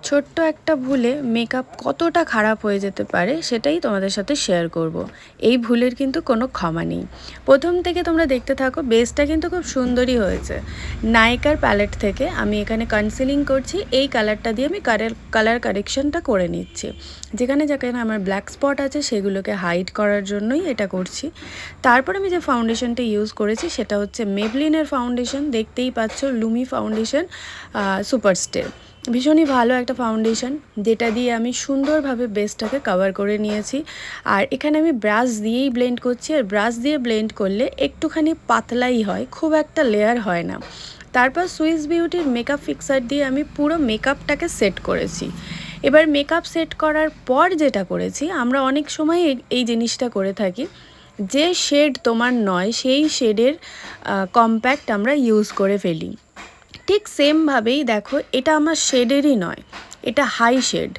ছোট্ট একটা ভুলে মেকআপ কতটা খারাপ হয়ে যেতে পারে সেটাই তোমাদের সাথে শেয়ার করব। এই ভুলের কিন্তু কোনো ক্ষমা নেই। প্রথম থেকে তোমরা দেখতে থাকো, বেসটা কিন্তু খুব সুন্দরই হয়েছে। নাইকার প্যালেট থেকে আমি এখানে কনসিলিং করছি, এই কালারটা দিয়ে আমি কালার কারেকশনটা করে নিচ্ছি। যেখানে যেখানে আমার ব্ল্যাক স্পট আছে সেগুলোকে হাইড করার জন্যই এটা করছি। তারপর আমি যে ফাউন্ডেশনটা ইউজ করেছি সেটা হচ্ছে মেবলিনের ফাউন্ডেশন, দেখতেই পাচ্ছ লুমি ফাউন্ডেশন সুপারস্টে। ভীষণই ভালো একটা ফাউন্ডেশন, যেটা দিয়ে আমি সুন্দরভাবে বেসটাকে কভার করে নিয়েছি। আর এখানে আমি ব্রাশ দিয়েই ব্লেন্ড করছি, আর ব্রাশ দিয়ে ব্লেন্ড করলে একটুখানি পাতলাই হয়, খুব একটা লেয়ার হয় না। তারপর সুইস বিউটির মেকআপ ফিক্সার দিয়ে আমি পুরো মেকআপটাকে সেট করেছি। এবার মেকআপ সেট করার পর যেটা করেছি, আমরা অনেক সময় এই জিনিসটা করে থাকি, যে শেড তোমার নয় সেই শেডের কম্প্যাক্ট আমরা ইউজ করে ফেলি। ঠিক সেমভাবেই দেখো, এটা আমার শেডেরই নয়, এটা হাই শেড।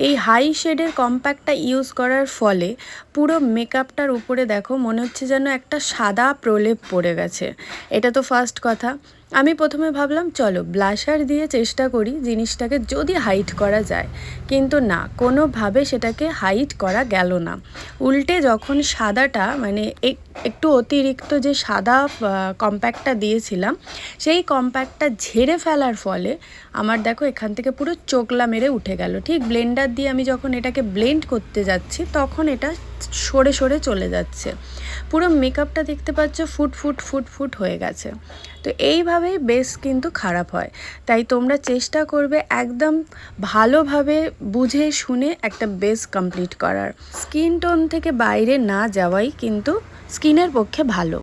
এই হাই শেডের কম্প্যাক্টটা ইউজ করার ফলে পুরো মেকআপটার উপরে দেখো মনে হচ্ছে যেন একটা সাদা প্রলেপ পড়ে গেছে। এটা তো ফার্স্ট কথা। আমি প্রথমে ভাবলাম চলো ব্লাশার দিয়ে চেষ্টা করি জিনিসটাকে যদি হাইড করা যায়, কিন্তু না, কোনোভাবে সেটাকে হাইড করা গেল না। উল্টে যখন সাদাটা মানে একটু অতিরিক্ত যে সাদা কম্প্যাক্টটা দিয়েছিলাম, সেই কম্প্যাক্টটা ঝেড়ে ফেলার ফলে আমার দেখো এখান থেকে পুরো চোখলা মেরে উঠে গেল। ঠিক ব্লেন্ডার দিয়ে আমি যখন এটাকে ব্লেন্ড করতে যাচ্ছি তখন এটা সরে সরে চলে যাচ্ছে। পুরো মেকআপটা দেখতে পাচ্ছ ফুট ফুট ফুট ফুট হয়ে গেছে। তো এইভাবেই বেস কিন্তু খারাপ হয়। তাই তোমরা চেষ্টা করবে একদম ভালোভাবে বুঝে শুনে একটা বেস কমপ্লিট করার। স্কিন টোন থেকে বাইরে না যাওয়াই কিন্তু স্কিনের পক্ষে ভালো।